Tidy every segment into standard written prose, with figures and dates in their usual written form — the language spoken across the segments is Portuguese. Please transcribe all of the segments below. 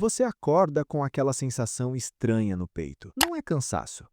Você acorda com aquela sensação estranha no peito. Não é cansaço.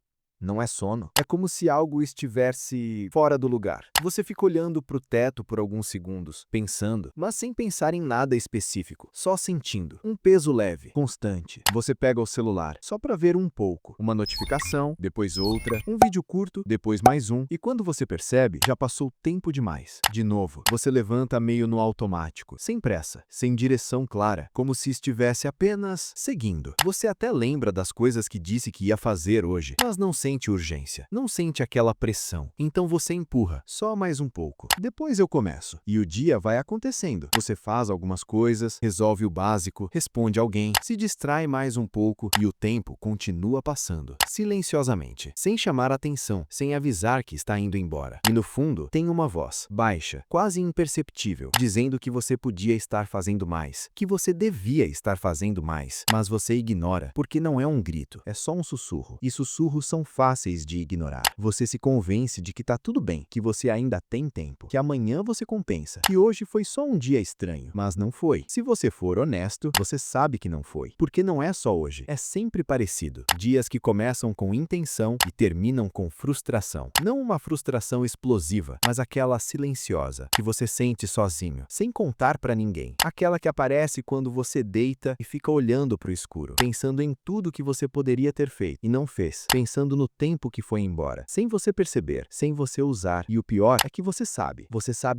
Não é sono. É como se algo estivesse fora do lugar. Você fica olhando para o teto por alguns segundos, pensando, mas sem pensar em nada específico, só sentindo. Um peso leve, constante. Você pega o celular só para ver um pouco. Uma notificação, depois outra, um vídeo curto, depois mais um, e quando você percebe, já passou tempo demais. De novo, você levanta meio no automático, sem pressa, sem direção clara, como se estivesse apenas seguindo. Você até lembra das coisas que disse que ia fazer hoje, mas não sente urgência, não sente aquela pressão. Então você empurra, só mais um pouco. Depois eu começo. E o dia vai acontecendo. Você faz algumas coisas, resolve o básico, responde alguém, se distrai mais um pouco e o tempo continua passando, silenciosamente, sem chamar atenção, sem avisar que está indo embora. E no fundo, tem uma voz, baixa, quase imperceptível, dizendo que você podia estar fazendo mais, que você devia estar fazendo mais, mas você ignora, porque não é um grito, é só um sussurro. E sussurros são fáceis de ignorar. Você se convence de que tá tudo bem, que você ainda tem tempo, que amanhã você compensa, que hoje foi só um dia estranho, mas não foi. Se você for honesto, você sabe que não foi, porque não é só hoje, é sempre parecido. Dias que começam com intenção e terminam com frustração. Não uma frustração explosiva, mas aquela silenciosa, que você sente sozinho, sem contar pra ninguém. Aquela que aparece quando você deita e fica olhando pro escuro, pensando em tudo que você poderia ter feito e não fez, pensando no tempo que foi embora, sem você perceber, sem você usar. E o pior é que você sabe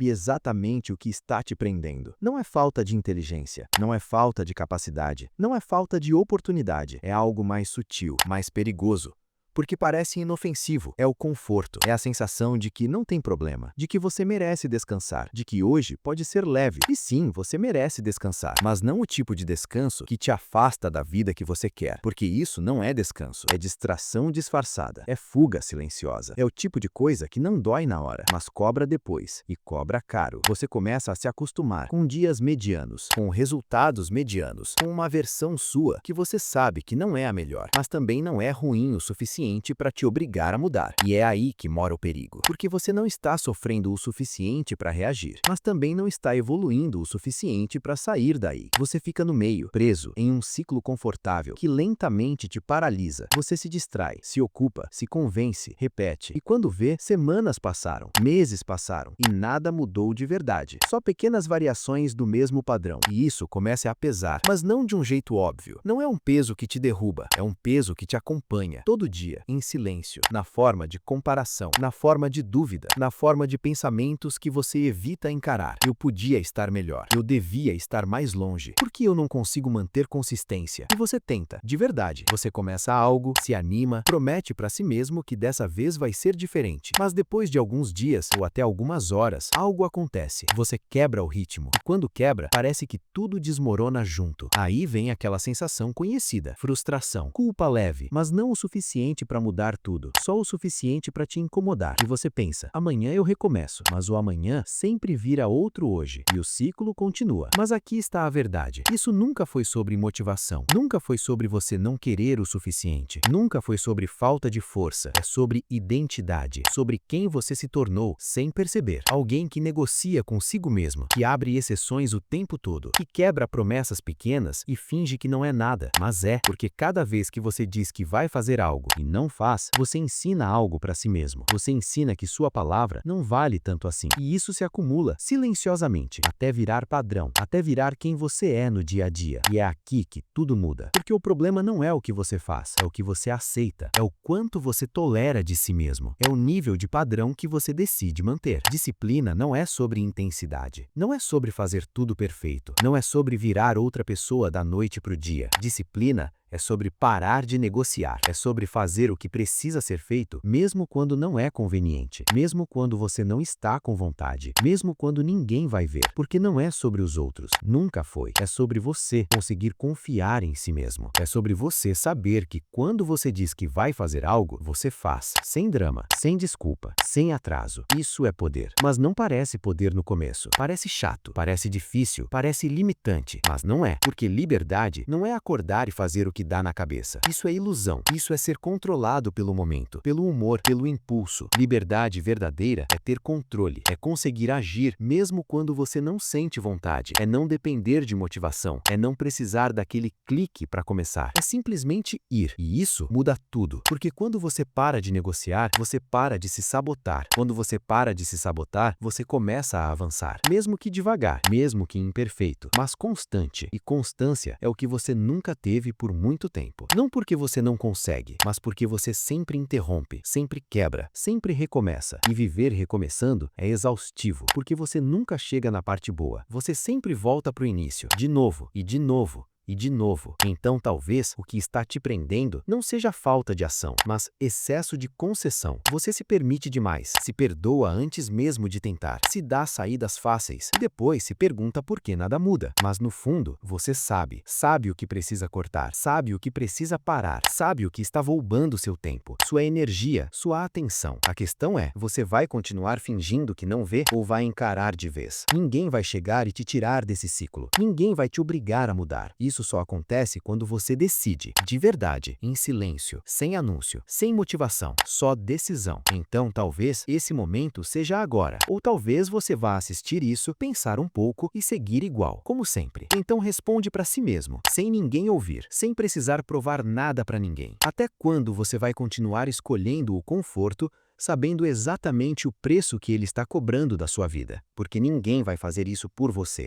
exatamente o que está te prendendo. Não é falta de inteligência, não é falta de capacidade, não é falta de oportunidade, é algo mais sutil, mais perigoso. Porque parece inofensivo, é o conforto, é a sensação de que não tem problema, de que você merece descansar, de que hoje pode ser leve. E sim, você merece descansar, mas não o tipo de descanso que te afasta da vida que você quer, porque isso não é descanso, é distração disfarçada, é fuga silenciosa, é o tipo de coisa que não dói na hora, mas cobra depois, e cobra caro. Você começa a se acostumar com dias medianos, com resultados medianos, com uma versão sua que você sabe que não é a melhor, mas também não é ruim o suficiente para te obrigar a mudar. E é aí que mora o perigo, porque você não está sofrendo o suficiente para reagir, mas também não está evoluindo o suficiente para sair daí. Você fica no meio, preso em um ciclo confortável que lentamente te paralisa. Você se distrai, se ocupa, se convence, repete. E quando vê, semanas passaram, meses passaram e nada mudou de verdade. Só pequenas variações do mesmo padrão. E isso começa a pesar, mas não de um jeito óbvio. Não é um peso que te derruba, é um peso que te acompanha todo dia, em silêncio, na forma de comparação, na forma de dúvida, na forma de pensamentos que você evita encarar. Eu podia estar melhor, eu devia estar mais longe. Por que eu não consigo manter consistência? E você tenta, de verdade. Você começa algo, se anima, promete para si mesmo que dessa vez vai ser diferente. Mas depois de alguns dias ou até algumas horas, algo acontece. Você quebra o ritmo. E quando quebra, parece que tudo desmorona junto. Aí vem aquela sensação conhecida, frustração, culpa leve, mas não o suficiente para mudar tudo, só o suficiente para te incomodar. E você pensa, amanhã eu recomeço, mas o amanhã sempre vira outro hoje, e o ciclo continua. Mas aqui está a verdade. Isso nunca foi sobre motivação, nunca foi sobre você não querer o suficiente, nunca foi sobre falta de força, é sobre identidade, sobre quem você se tornou sem perceber. Alguém que negocia consigo mesmo, que abre exceções o tempo todo, que quebra promessas pequenas e finge que não é nada, mas é, porque cada vez que você diz que vai fazer algo e não faz, você ensina algo para si mesmo. Você ensina que sua palavra não vale tanto assim. E isso se acumula silenciosamente, até virar padrão, até virar quem você é no dia a dia. E é aqui que tudo muda. Porque o problema não é o que você faz, é o que você aceita, é o quanto você tolera de si mesmo, é o nível de padrão que você decide manter. Disciplina não é sobre intensidade, não é sobre fazer tudo perfeito, não é sobre virar outra pessoa da noite pro dia. Disciplina é sobre parar de negociar, é sobre fazer o que precisa ser feito, mesmo quando não é conveniente, mesmo quando você não está com vontade, mesmo quando ninguém vai ver, porque não é sobre os outros, nunca foi. É sobre você conseguir confiar em si mesmo. É sobre você saber que quando você diz que vai fazer algo, você faz, sem drama, sem desculpa, sem atraso. Isso é poder. Mas não parece poder no começo. Parece chato, parece difícil, parece limitante, mas não é, porque liberdade não é acordar e fazer o que que dá na cabeça. Isso é ilusão. Isso é ser controlado pelo momento, pelo humor, pelo impulso. Liberdade verdadeira é ter controle, é conseguir agir mesmo quando você não sente vontade, é não depender de motivação, é não precisar daquele clique para começar. É simplesmente ir. E isso muda tudo. Porque quando você para de negociar, você para de se sabotar. Quando você para de se sabotar, você começa a avançar. Mesmo que devagar, mesmo que imperfeito, mas constante. E constância é o que você nunca teve por muito tempo. Não porque você não consegue, mas porque você sempre interrompe, sempre quebra, sempre recomeça. E viver recomeçando é exaustivo, porque você nunca chega na parte boa. Você sempre volta para o início, de novo e de novo. E de novo. Então talvez o que está te prendendo não seja falta de ação, mas excesso de concessão. Você se permite demais, se perdoa antes mesmo de tentar, se dá saídas fáceis e depois se pergunta por que nada muda. Mas no fundo, você sabe o que precisa cortar, sabe o que precisa parar, sabe o que está roubando seu tempo, sua energia, sua atenção. A questão é, você vai continuar fingindo que não vê ou vai encarar de vez? Ninguém vai chegar e te tirar desse ciclo. Ninguém vai te obrigar a mudar. Isso só acontece quando você decide, de verdade, em silêncio, sem anúncio, sem motivação, só decisão. Então talvez esse momento seja agora. Ou talvez você vá assistir isso, pensar um pouco e seguir igual, como sempre. Então responde para si mesmo, sem ninguém ouvir, sem precisar provar nada para ninguém. Até quando você vai continuar escolhendo o conforto, sabendo exatamente o preço que ele está cobrando da sua vida? Porque ninguém vai fazer isso por você.